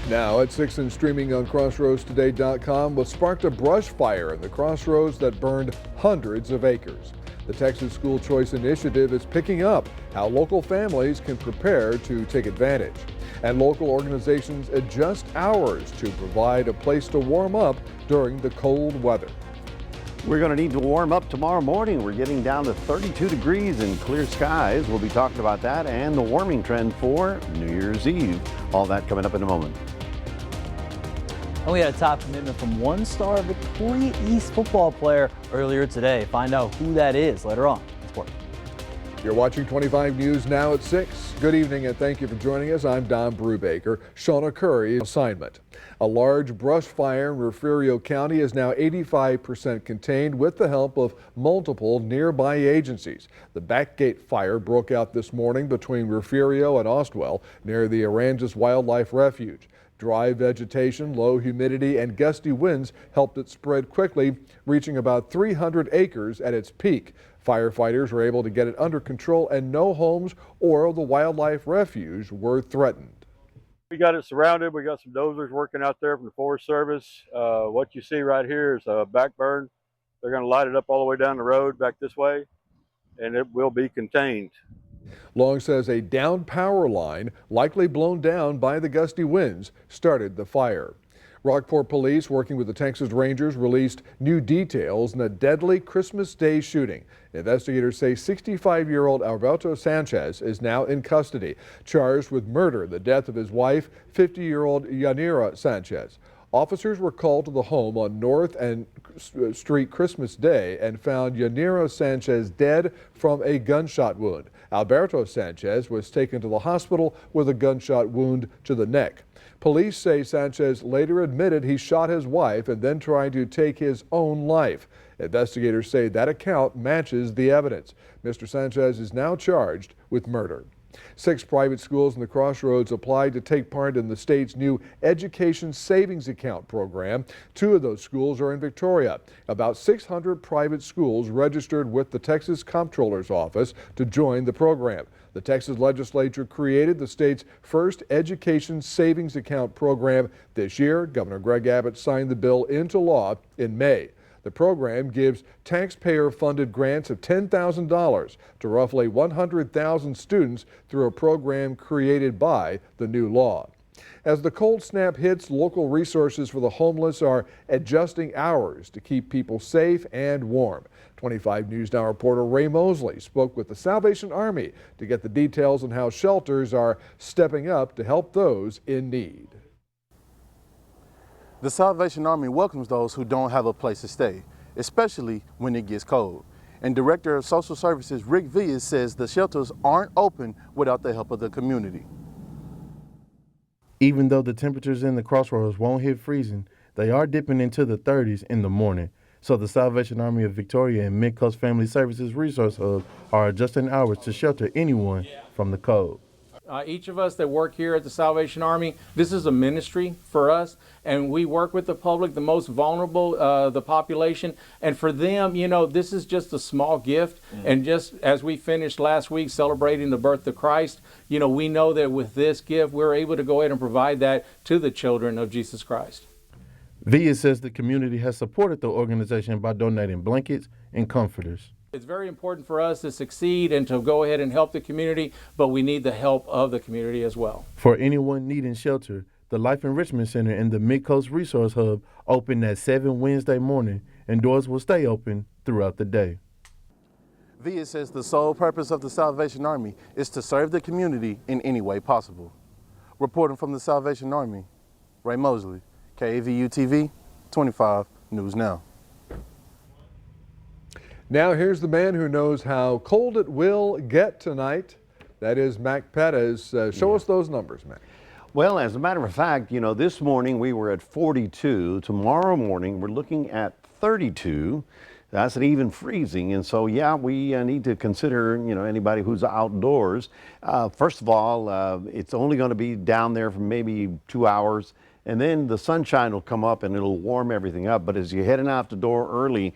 Now at 6 and streaming on crossroadstoday.com, what sparked a brush fire in the crossroads that burned hundreds of acres. The Texas School Choice Initiative is picking up how local families can prepare to take advantage. And local organizations adjust hours to provide a place to warm up during the cold weather. We're going to need to warm up tomorrow morning. We're getting down to 32 degrees and clear skies. We'll be talking about that and the warming trend for New Year's Eve. All that coming up in a moment. And we had a top commitment from one-star Victoria East football player earlier today. Find out who that is later on in sport. You're watching 25 News now at 6. Good evening and thank you for joining us. I'm Don Brubaker. Shauna Curry assignment. A large brush fire in Refugio County is now 85% contained with the help of multiple nearby agencies. The Backgate fire broke out this morning between Refugio and Ostwell near the Aransas Wildlife Refuge. Dry vegetation, low humidity, and gusty winds helped it spread quickly, reaching about 300 acres at its peak. Firefighters were able to get it under control and no homes or the wildlife refuge were threatened. We got it surrounded. We got some dozers working out there from the Forest Service. What you see right here is a backburn. They're going to light it up all the way down the road back this way, and it will be contained. Long says a downed power line, likely blown down by the gusty winds, started the fire. Rockport police, working with the Texas Rangers, released new details in a deadly Christmas Day shooting. Investigators say 65-year-old Alberto Sanchez is now in custody, charged with murder in the death of his wife, 50-year-old Yanira Sanchez. Officers were called to the home on North and Street Christmas Day and found Yanira Sanchez dead from a gunshot wound. Alberto Sanchez was taken to the hospital with a gunshot wound to the neck. Police say Sanchez later admitted he shot his wife and then tried to take his own life. Investigators say that account matches the evidence. Mr. Sanchez is now charged with murder. 6 private schools in the Crossroads applied to take part in the state's new Education Savings Account program. 2 of those schools are in Victoria. About 600 private schools registered with the Texas Comptroller's Office to join the program. The Texas legislature created the state's first Education Savings Account program this year. Governor Greg Abbott signed the bill into law in May. The program gives taxpayer-funded grants of $10,000 to roughly 100,000 students through a program created by the new law. As the cold snap hits, local resources for the homeless are adjusting hours to keep people safe and warm. 25 News Now reporter Ray Mosley spoke with the Salvation Army to get the details on how shelters are stepping up to help those in need. The Salvation Army welcomes those who don't have a place to stay, especially when it gets cold. And Director of Social Services Rick Villas says the shelters aren't open without the help of the community. Even though the temperatures in the Crossroads won't hit freezing, they are dipping into the 30s in the morning. So the Salvation Army of Victoria and Midcoast Family Services Resource Hub are adjusting hours to shelter anyone from the cold. Each of us that work here at the Salvation Army, this is a ministry for us, and we work with the public, the most vulnerable, the population, and for them, you know, this is just a small gift. And just as we finished last week celebrating the birth of Christ, you know, we know that with this gift, we're able to go ahead and provide that to the children of Jesus Christ. Villa says the community has supported the organization by donating blankets and comforters. It's very important for us to succeed and to go ahead and help the community, but we need the help of the community as well. For anyone needing shelter, the Life Enrichment Center and the Midcoast Resource Hub open at 7 Wednesday morning, and doors will stay open throughout the day. Villa says the sole purpose of the Salvation Army is to serve the community in any way possible. Reporting from the Salvation Army, Ray Mosley, KAVU TV, 25 News Now. Now here's the man who knows how cold it will get tonight. That is Mac Pettis. Show us those numbers, Mac. Well, as a matter of fact, you know, this morning we were at 42. Tomorrow morning we're looking at 32. That's an even freezing. And so, yeah, we need to consider, you know, anybody who's outdoors. First of all, it's only going to be down there for maybe 2 hours. And then the sunshine will come up and it'll warm everything up. But as you're heading out the door early,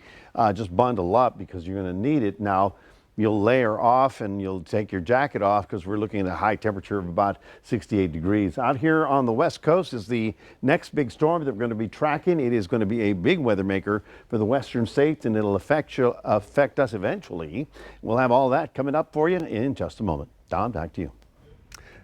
just bundle up because you're going to need it. Now, you'll layer off and you'll take your jacket off because we're looking at a high temperature of about 68 degrees. Out here on the west coast is the next big storm that we're going to be tracking. It is going to be a big weather maker for the western states, and it'll affect us eventually. We'll have all that coming up for you in just a moment. Don, back to you.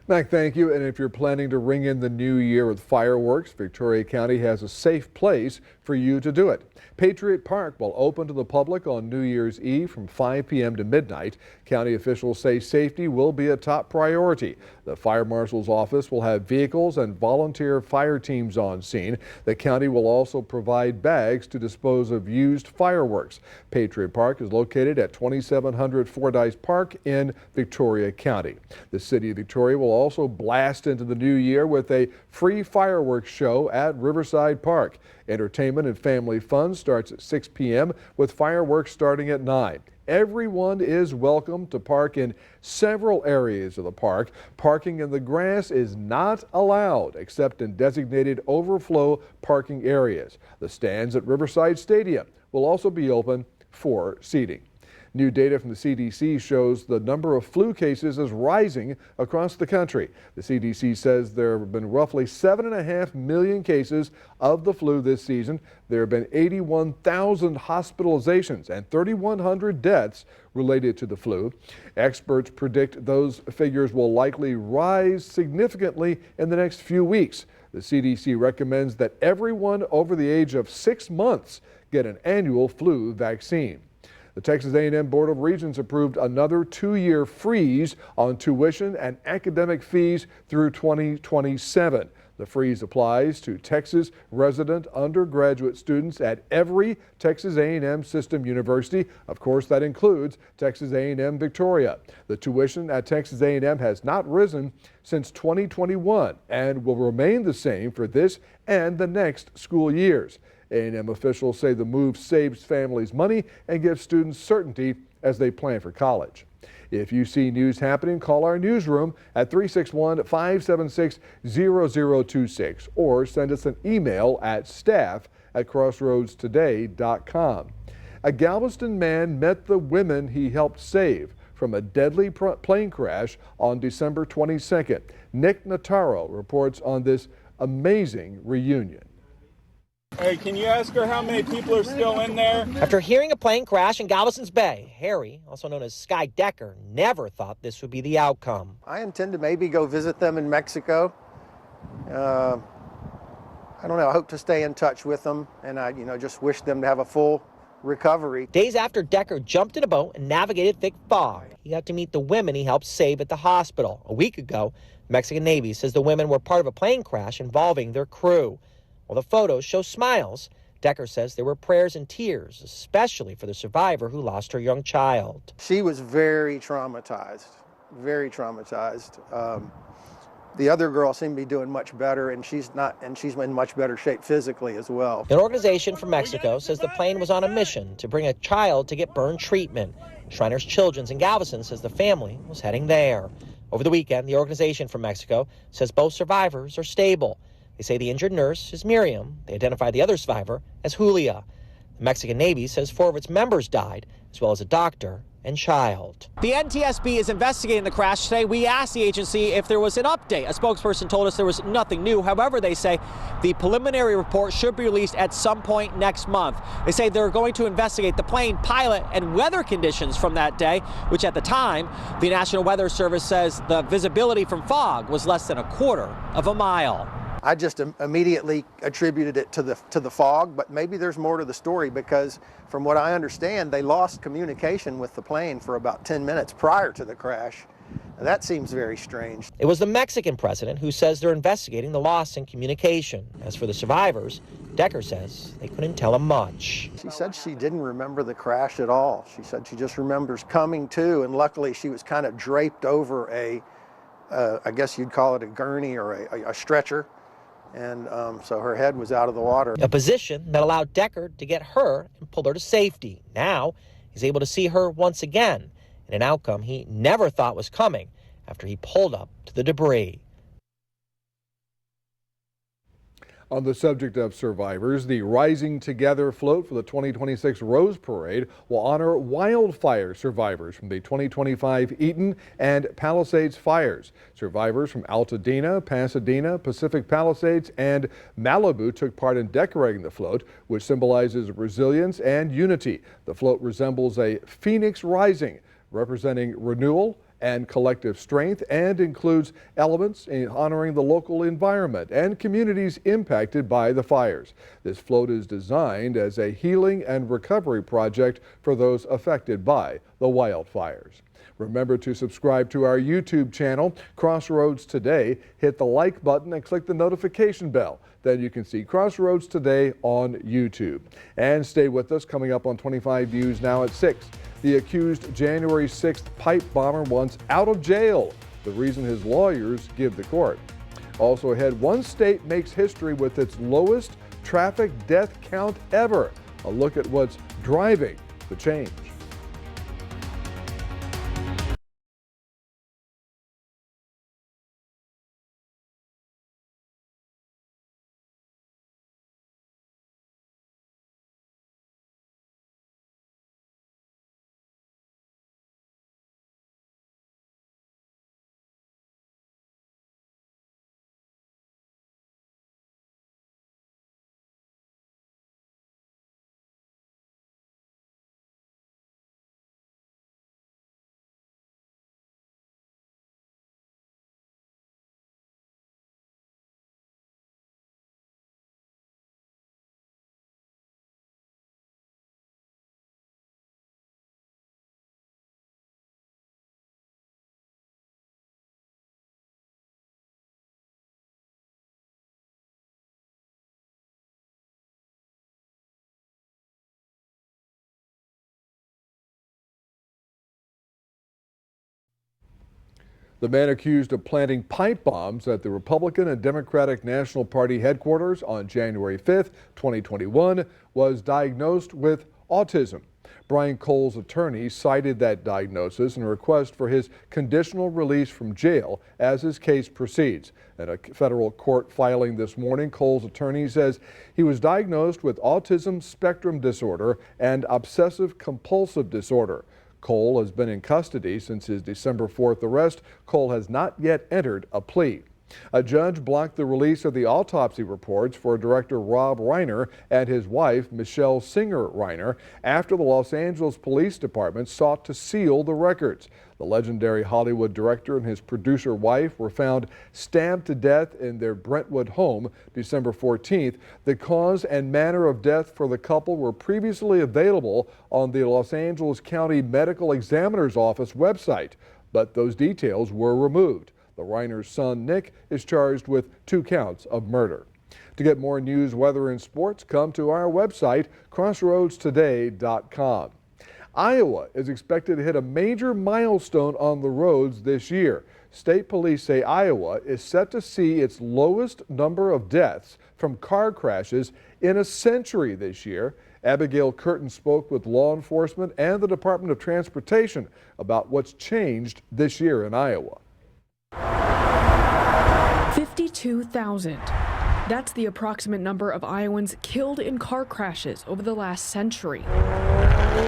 Mac, thank you. And if you're planning to ring in the new year with fireworks, Victoria County has a safe place for you to do it. Patriot Park will open to the public on New Year's Eve from 5 p.m. to midnight. County officials say safety will be a top priority. The fire marshal's office will have vehicles and volunteer fire teams on scene. The county will also provide bags to dispose of used fireworks. Patriot Park is located at 2700 Fordyce Park in Victoria County. The city of Victoria will also blast into the new year with a free fireworks show at Riverside Park. Entertainment and family fun starts at 6 p.m. with fireworks starting at 9. Everyone is welcome to park in several areas of the park. Parking in the grass is not allowed except in designated overflow parking areas. The stands at Riverside Stadium will also be open for seating. New data from the CDC shows the number of flu cases is rising across the country. The CDC says there have been roughly 7.5 million cases of the flu this season. There have been 81,000 hospitalizations and 3,100 deaths related to the flu. Experts predict those figures will likely rise significantly in the next few weeks. The CDC recommends that everyone over the age of 6 months get an annual flu vaccine. The Texas A&M Board of Regents approved another 2-year freeze on tuition and academic fees through 2027. The freeze applies to Texas resident undergraduate students at every Texas A&M System University. Of course, that includes Texas A&M Victoria. The tuition at Texas A&M has not risen since 2021 and will remain the same for this and the next school years. A&M officials say the move saves families money and gives students certainty as they plan for college. If you see news happening, call our newsroom at 361-576-0026 or send us an email at staff@crossroadstoday.com. A Galveston man met the women he helped save from a deadly plane crash on December 22nd. Nick Notaro reports on this amazing reunion. Hey, can you ask her how many people are still in there? After hearing a plane crash in Galveston's Bay, Harry, also known as Sky Decker, never thought this would be the outcome. I intend to maybe go visit them in Mexico. I don't know. I hope to stay in touch with them, and I, just wish them to have a full recovery. Days after Decker jumped in a boat and navigated thick fog, he got to meet the women he helped save at the hospital. A week ago, the Mexican Navy says the women were part of a plane crash involving their crew. While the photos show smiles, Decker says there were prayers and tears, especially for the survivor who lost her young child. She was very traumatized, very traumatized. The other girl seemed to be doing much better, and she's in much better shape physically as well. An organization from Mexico says the plane was on a mission to bring a child to get burn treatment. Shriners Children's in Galveston says the family was heading there. Over the weekend, the organization from Mexico says both survivors are stable. They say the injured nurse is Miriam. They identified the other survivor as Julia. The Mexican Navy says 4 of its members died, as well as a doctor and child. The NTSB is investigating the crash today. We asked the agency if there was an update. A spokesperson told us there was nothing new. However, they say the preliminary report should be released at some point next month. They say they're going to investigate the plane, pilot, and weather conditions from that day, which at the time, the National Weather Service says the visibility from fog was less than 1/4 of a mile. I just immediately attributed it to the fog, but maybe there's more to the story because from what I understand, they lost communication with the plane for about 10 minutes prior to the crash. That seems very strange. It was the Mexican president who says they're investigating the loss in communication. As for the survivors, Decker says they couldn't tell him much. She said she didn't remember the crash at all. She said she just remembers coming to, and luckily she was kind of draped over I guess you'd call it a gurney or a stretcher. And so her head was out of the water. A position that allowed Decker to get her and pull her to safety. Now he's able to see her once again in an outcome he never thought was coming after he pulled up to the debris. On the subject of survivors, the Rising Together float for the 2026 Rose Parade will honor wildfire survivors from the 2025 Eaton and Palisades fires. Survivors from Altadena, Pasadena, Pacific Palisades, and Malibu took part in decorating the float, which symbolizes resilience and unity. The float resembles a phoenix rising, representing renewal and collective strength, and includes elements in honoring the local environment and communities impacted by the fires. This float is designed as a healing and recovery project for those affected by the wildfires. Remember to subscribe to our YouTube channel, Crossroads Today. Hit the like button and click the notification bell. Then you can see Crossroads Today on YouTube. And stay with us. Coming up on 25 News now at 6. The accused January 6th pipe bomber wants out of jail. The reason his lawyers give the court. Also ahead, one state makes history with its lowest traffic death count ever. A look at what's driving the change. The man accused of planting pipe bombs at the Republican and Democratic National Party headquarters on January 5th, 2021, was diagnosed with autism. Brian Cole's attorney cited that diagnosis in a request for his conditional release from jail as his case proceeds. At a federal court filing this morning, Cole's attorney says he was diagnosed with autism spectrum disorder and obsessive compulsive disorder. Cole has been in custody since his December 4th arrest. Cole has not yet entered a plea. A judge blocked the release of the autopsy reports for director Rob Reiner and his wife, Michelle Singer Reiner, after the Los Angeles Police Department sought to seal the records. The legendary Hollywood director and his producer wife were found stabbed to death in their Brentwood home December 14th. The cause and manner of death for the couple were previously available on the Los Angeles County Medical Examiner's Office website, but those details were removed. The Reiner's son, Nick, is charged with 2 counts of murder. To get more news, weather, and sports, come to our website, crossroadstoday.com. Iowa is expected to hit a major milestone on the roads this year. State police say Iowa is set to see its lowest number of deaths from car crashes in a century this year. Abigail Curtin spoke with law enforcement and the Department of Transportation about what's changed this year in Iowa. 52,000. That's the approximate number of Iowans killed in car crashes over the last century.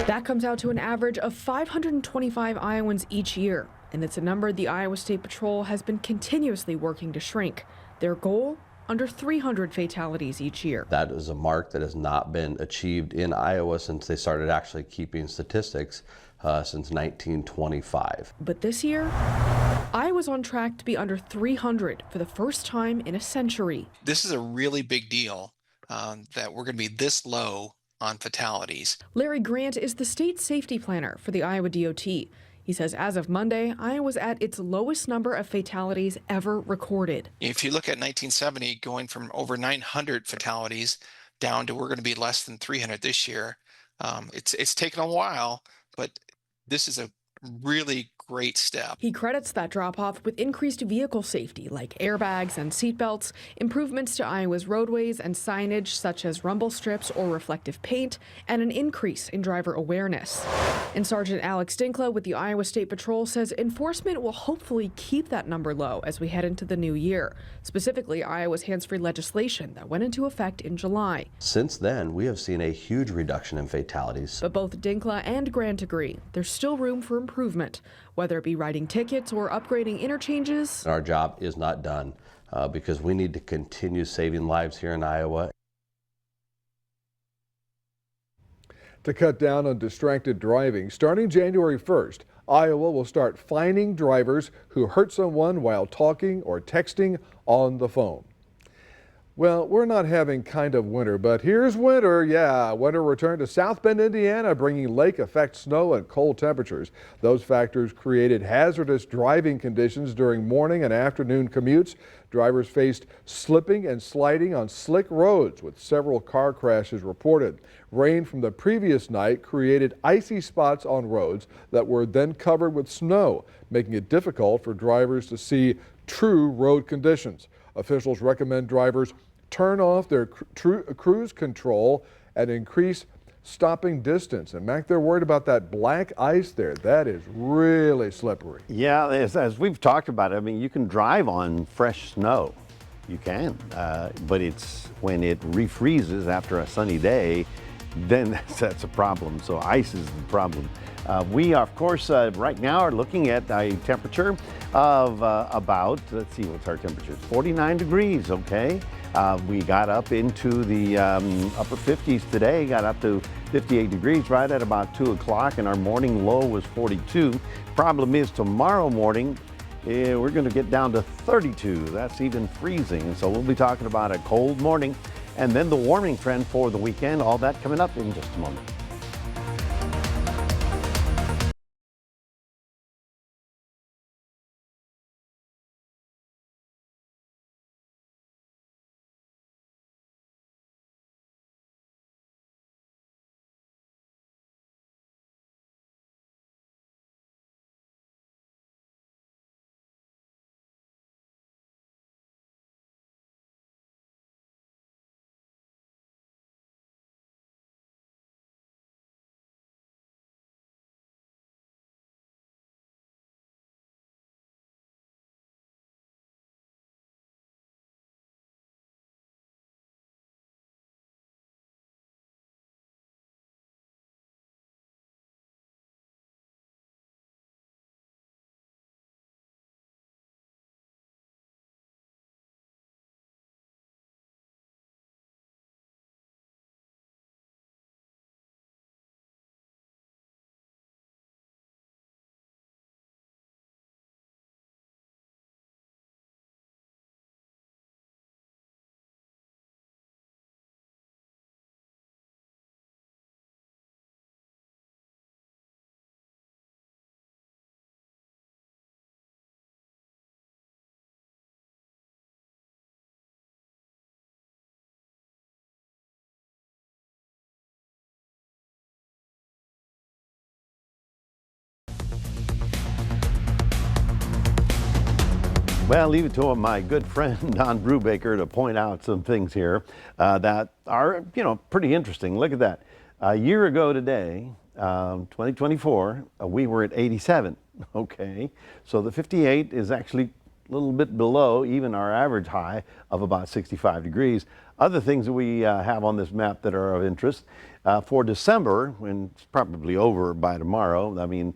That comes out to an average of 525 Iowans each year, and it's a number the Iowa State Patrol has been continuously working to shrink. Their goal? Under 300 fatalities each year. That is a mark that has not been achieved in Iowa since they started actually keeping statistics since 1925. But this year, Iowa's on track to be under 300 for the first time in a century. This is a really big deal that we're going to be this low on fatalities. Larry Grant is the state safety planner for the Iowa DOT. He says as of Monday, Iowa's at its lowest number of fatalities ever recorded. If you look at 1970, going from over 900 fatalities down to we're going to be less than 300 this year, it's taken a while, but this is a really great step. He credits that drop-off with increased vehicle safety like airbags and seatbelts, improvements to Iowa's roadways and signage such as rumble strips or reflective paint, and an increase in driver awareness. And Sergeant Alex Dinkla with the Iowa State Patrol says enforcement will hopefully keep that number low as we head into the new year, specifically Iowa's hands-free legislation that went into effect in July. Since then, we have seen a huge reduction in fatalities. But both Dinkla and Grant agree there's still room for improvement, whether it be writing tickets or upgrading interchanges. Our job is not done because we need to continue saving lives here in Iowa. To cut down on distracted driving, starting January 1st, Iowa will start fining drivers who hurt someone while talking or texting on the phone. Well, we're not having kind of winter, but here's winter. Yeah, winter returned to South Bend, Indiana, bringing lake effect snow and cold temperatures. Those factors created hazardous driving conditions during morning and afternoon commutes. Drivers faced slipping and sliding on slick roads, with several car crashes reported. Rain from the previous night created icy spots on roads that were then covered with snow, making it difficult for drivers to see true road conditions. Officials recommend drivers turn off their cruise control and increase stopping distance. And Mac, they're worried about that black ice there. That is really slippery. Yeah, as we've talked about, I mean, you can drive on fresh snow. You can, but it's when it refreezes after a sunny day, then that's a problem. So ice is the problem. We, of course, right now are looking at a temperature of about, let's see, what's our temperature? 49 degrees, okay? We got up into the upper 50s today, got up to 58 degrees right at about 2 o'clock, and our morning low was 42. Problem is tomorrow morning, we're going to get down to 32. That's even freezing. So we'll be talking about a cold morning and then the warming trend for the weekend. All that coming up in just a moment. Well, leave it to my good friend Don Brubaker to point out some things here that are, pretty interesting. Look at that. A year ago today, 2024, we were at 87. Okay, so the 58 is actually a little bit below even our average high of about 65 degrees. Other things that we have on this map that are of interest for December, when it's probably over by tomorrow. I mean,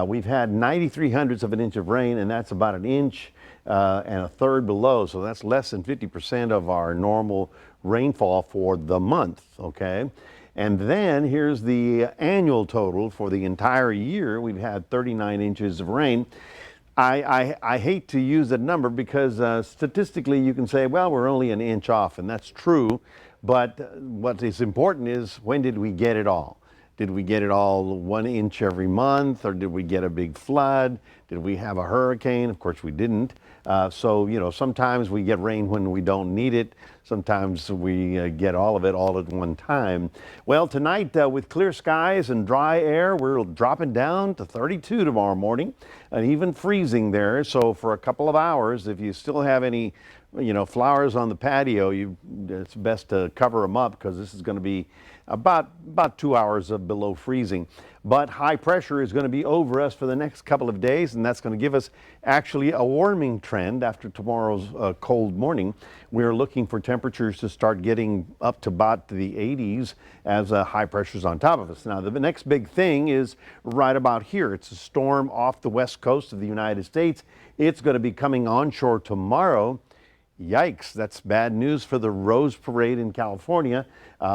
we've had 93/100ths of an inch of rain, and that's about an inch and a third below. So that's less than 50% of our normal rainfall for the month. Okay. And then here's the annual total for the entire year. We've had 39 inches of rain. I hate to use that number because statistically you can say, well, we're only an inch off, and that's true. But what is important is, when did we get it all? Did we get it all 1 inch every month, or did we get a big flood? Did we have a hurricane? Of course we didn't. So, sometimes we get rain when we don't need it. Sometimes we get all of it all at one time. Well, tonight with clear skies and dry air, we're dropping down to 32 tomorrow morning and even freezing there. So for a couple of hours, if you still have any flowers on the patio, it's best to cover them up, because this is going to be about 2 hours of below freezing. But high pressure is going to be over us for the next couple of days, and that's going to give us actually a warming trend after tomorrow's cold morning. We're looking for temperatures to start getting up to about the 80s as high pressure's on top of us. Now, the next big thing is right about here. It's a storm off the west coast of the United States. It's going to be coming onshore tomorrow. Yikes, that's bad news for the Rose Parade in California,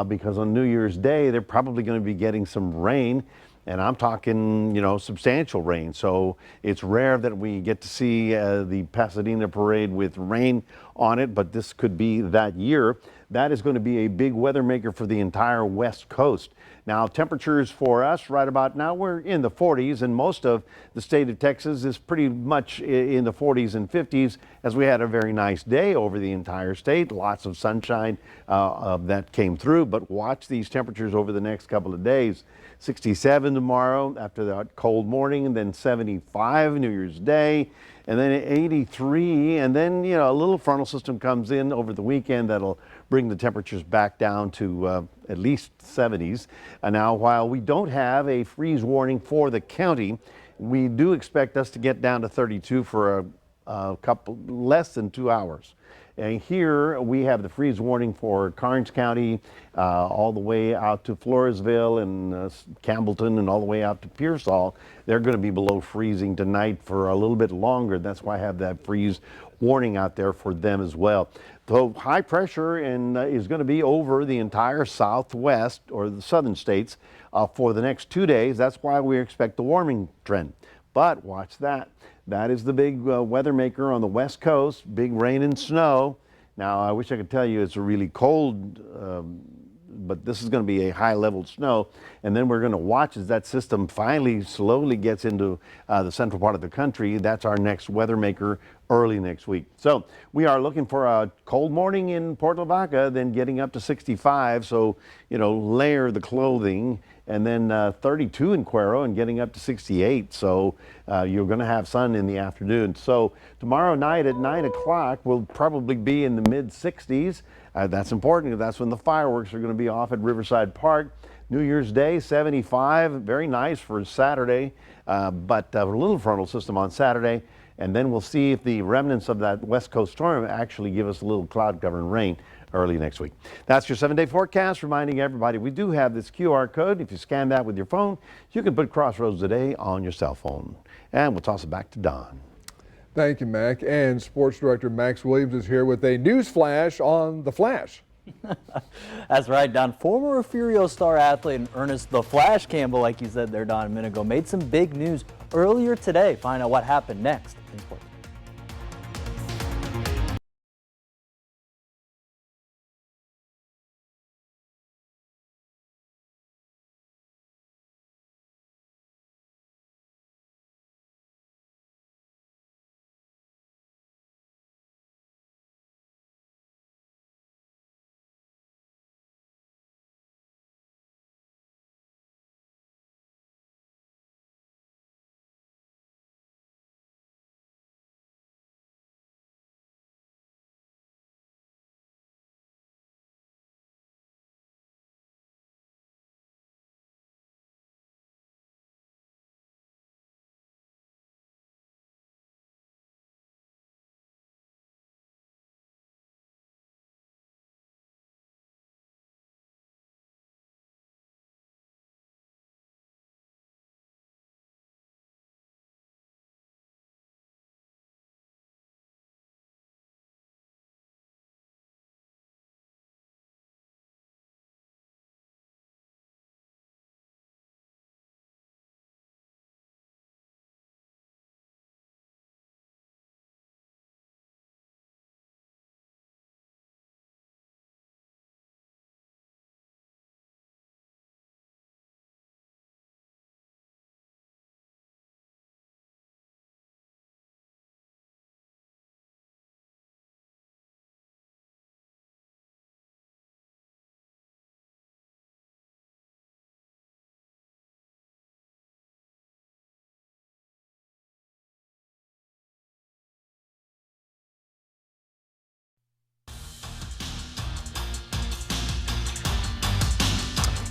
because on New Year's Day, they're probably going to be getting some rain. And I'm talking, substantial rain. So it's rare that we get to see the Pasadena Parade with rain on it, but this could be that year. That is going to be a big weather maker for the entire West Coast. Now, temperatures for us right about now, we're in the 40s, and most of the state of Texas is pretty much in the 40s and 50s, as we had a very nice day over the entire state. Lots of sunshine that came through, but watch these temperatures over the next couple of days. 67 tomorrow after that cold morning, and then 75 New Year's Day, and then 83, and then a little frontal system comes in over the weekend that'll bring the temperatures back down to at least 70s. And now, while we don't have a freeze warning for the county, we do expect us to get down to 32 for a couple less than 2 hours. And here we have the freeze warning for Karnes County, all the way out to Floresville and Campbellton, and all the way out to Pearsall. They're going to be below freezing tonight for a little bit longer. That's why I have that freeze warning out there for them as well. So high pressure is going to be over the entire southwest or the southern states for the next 2 days. That's why we expect the warming trend. But watch that. That is the big weather maker on the west coast, big rain and snow. Now, I wish I could tell you it's a really cold, but this is going to be a high-level snow. And then we're going to watch as that system finally slowly gets into the central part of the country. That's our next weather maker early next week. So we are looking for a cold morning in Port Lavaca, then getting up to 65. So, layer the clothing. And then 32 in Cuero and getting up to 68. So you're going to have sun in the afternoon. So tomorrow night at 9 o'clock, we'll probably be in the mid 60s. That's important. That's when the fireworks are going to be off at Riverside Park. New Year's Day, 75. Very nice for Saturday, but a little frontal system on Saturday. And then we'll see if the remnants of that West Coast storm actually give us a little cloud cover and rain early next week. That's your 7-day forecast, reminding everybody we do have this QR code. If you scan that with your phone, you can put Crossroads Today on your cell phone. And we'll toss it back to Don. Thank you, Mac. And Sports Director Max Williams is here with a news flash on the Flash. That's right, Don. Former Furio star athlete and Ernest "The Flash" Campbell, like you said there, Don, a minute ago, made some big news earlier today. Find out what happened next in sports.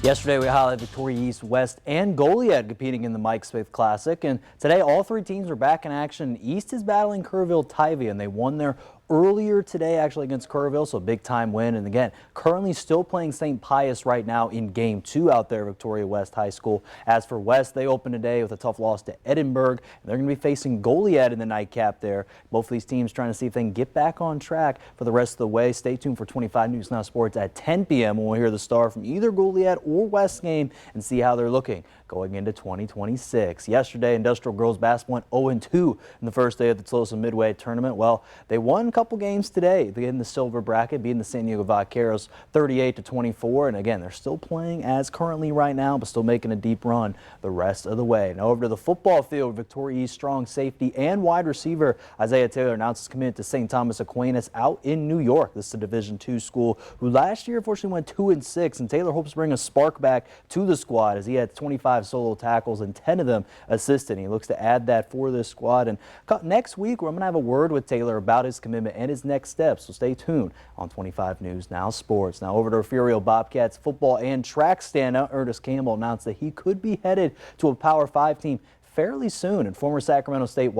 Yesterday, we highlighted Victoria East, West, and Goliad competing in the Mike Smith Classic. And today, all three teams are back in action. East is battling Kerrville-Tivy, and they won their earlier today actually against Kerrville, so big time win. And again, currently still playing St. Pius right now in game 2 out there at Victoria West High School. As for West, they open today with a tough loss to Edinburgh, and they're going to be facing Goliad in the nightcap there. Both of these teams trying to see if they can get back on track for the rest of the way. Stay tuned for 25 News Now Sports at 10 p.m. when we'll hear the star from either Goliad or West game and see how they're looking going into 2026. Yesterday, Industrial Girls Basketball went 0-2 in the first day of the Tulsa Midway Tournament. Well, they won a couple games today. They in the silver bracket, beating the San Diego Vaqueros 38-24. And again, they're still playing as currently right now, but still making a deep run the rest of the way. Now over to the football field, Victoria East strong safety and wide receiver Isaiah Taylor announced his commitment to St. Thomas Aquinas out in New York. This is a Division II school who last year unfortunately went 2-6, and Taylor hopes to bring a spark back to the squad as he had 25 solo tackles and 10 of them assisted. He looks to add that for this squad. And next week, I'm going to have a word with Taylor about his commitment and his next steps. So stay tuned on 25 News Now Sports. Now over to Refugio Bobcats football and track standout Ernest Campbell announced that he could be headed to a Power 5 team fairly soon. And former Sacramento State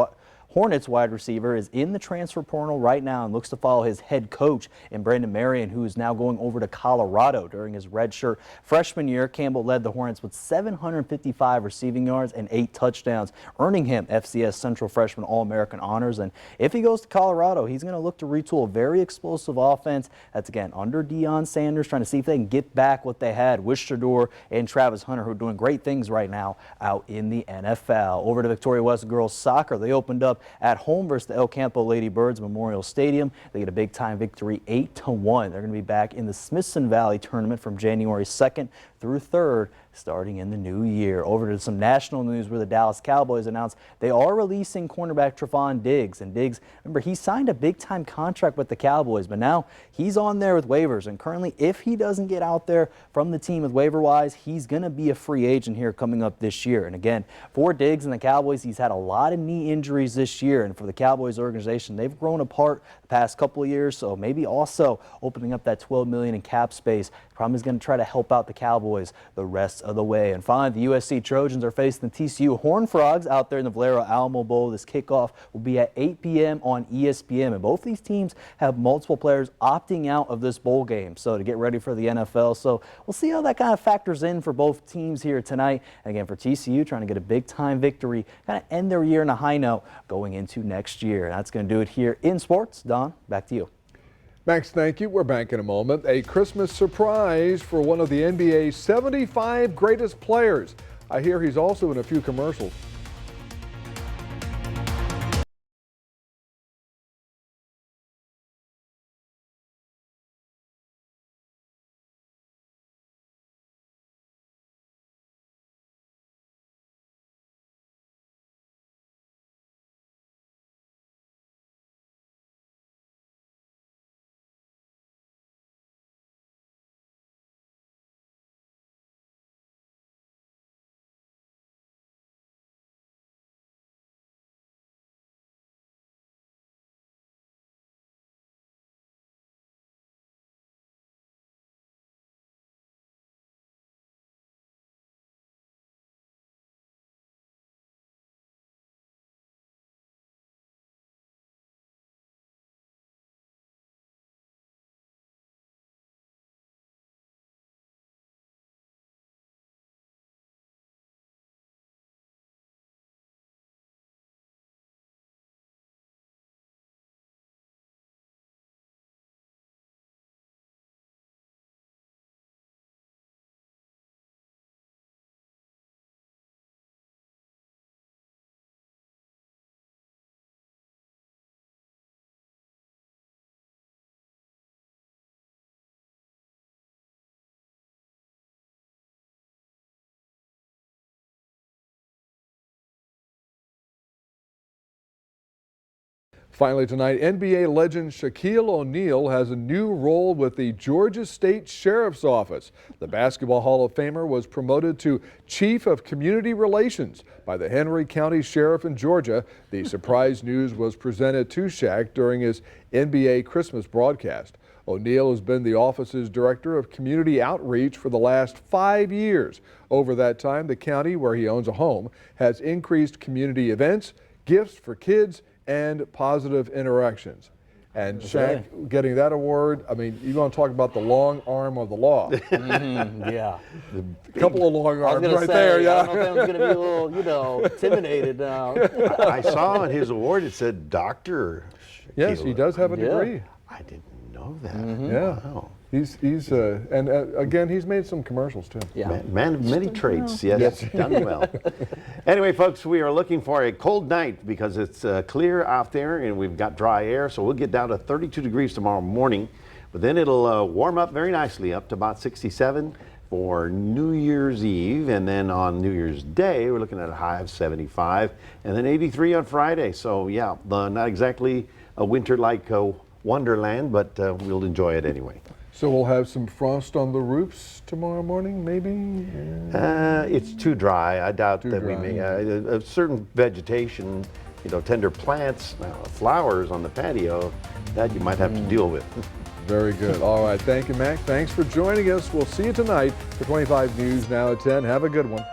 Hornets wide receiver is in the transfer portal right now and looks to follow his head coach in Brandon Marion, who is now going over to Colorado. During his redshirt freshman year, Campbell led the Hornets with 755 receiving yards and 8 touchdowns, earning him FCS Central Freshman All-American honors. And if he goes to Colorado, he's going to look to retool a very explosive offense that's, again, under Deion Sanders, trying to see if they can get back what they had with Shador and Travis Hunter, who are doing great things right now out in the NFL. Over to Victoria West girls soccer. They opened up at home versus the El Campo Lady Birds Memorial Stadium. They get a big-time victory 8-1. They're going to be back in the Smithson Valley tournament from January 2nd through 3rd, starting in the new year. Over to some national news where the Dallas Cowboys announced they are releasing cornerback Trevon Diggs. And Diggs, remember, he signed a big-time contract with the Cowboys, but now he's on there with waivers. And currently, if he doesn't get out there from the team with waiver-wise, he's going to be a free agent here coming up this year. And again, for Diggs and the Cowboys, he's had a lot of knee injuries this year. And for the Cowboys organization, they've grown apart the past couple of years. So maybe also opening up that $12 million in cap space probably is going to try to help out the Cowboys the rest of the way. And finally, the USC Trojans are facing the TCU Horned Frogs out there in the Valero Alamo Bowl. This kickoff will be at 8 p.m. on ESPN. And both these teams have multiple players opting out of this bowl game, so to get ready for the NFL. So we'll see how that kind of factors in for both teams here tonight. And again, for TCU, trying to get a big-time victory, kind of end their year in a high note going into next year. And that's going to do it here in sports. Don, back to you. Max, thank you. We're back in a moment. A Christmas surprise for one of the NBA's 75 greatest players. I hear he's also in a few commercials. Finally tonight, NBA legend Shaquille O'Neal has a new role with the Georgia State Sheriff's Office. The Basketball Hall of Famer was promoted to Chief of Community Relations by the Henry County Sheriff in Georgia. The surprise news was presented to Shaq during his NBA Christmas broadcast. O'Neal has been the office's Director of Community Outreach for the last 5 years. Over that time, the county, where he owns a home, has increased community events, gifts for kids, and positive interactions. And Shaq getting that award, I mean, you want to talk about the long arm of the law. Yeah. A couple of long arms right there, I yeah. don't know if anyone's going to be a little, intimidated now. I saw on his award it said Dr. Yes, he does have a degree. I didn't know that. Yeah. Wow. Again, he's made some commercials too. Yeah. Man of many traits, yes, done well. Anyway, folks, we are looking for a cold night because it's clear out there and we've got dry air, so we'll get down to 32 degrees tomorrow morning, but then it'll warm up very nicely up to about 67 for New Year's Eve, and then on New Year's Day, we're looking at a high of 75, and then 83 on Friday. So yeah, not exactly a winter like wonderland, but we'll enjoy it anyway. So we'll have some frost on the roofs tomorrow morning, maybe? It's too dry. I doubt Too that dry. we may. A certain vegetation, tender plants, flowers on the patio, that you might have to deal with. Very good. All right. Thank you, Mac. Thanks for joining us. We'll see you tonight for 25 News Now at 10. Have a good one.